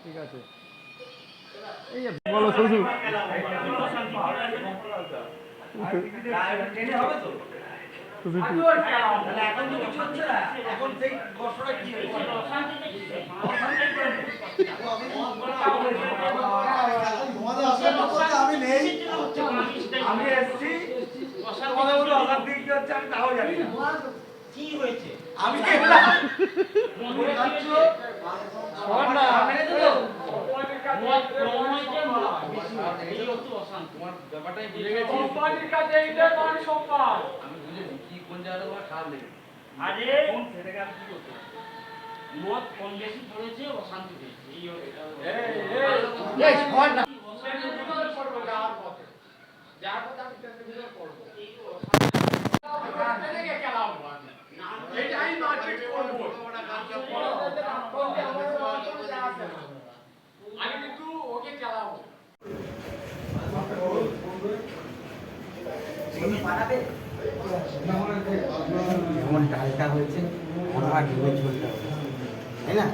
ঠিক আছে এই যে বলো শ্বশুর আমি নেই আমি এসছি তোমাদের মধ্যে অশান্তি কি হচ্ছে আমি তাও জানি না কি হয়েছে আমি মদ কম বেশি পড়েছে অশান্তি পেয়েছে আমি কিন্তু ওকে চালাবো যেমন ডালটা হয়েছে আমার ডুবে চলতে হবে তাই না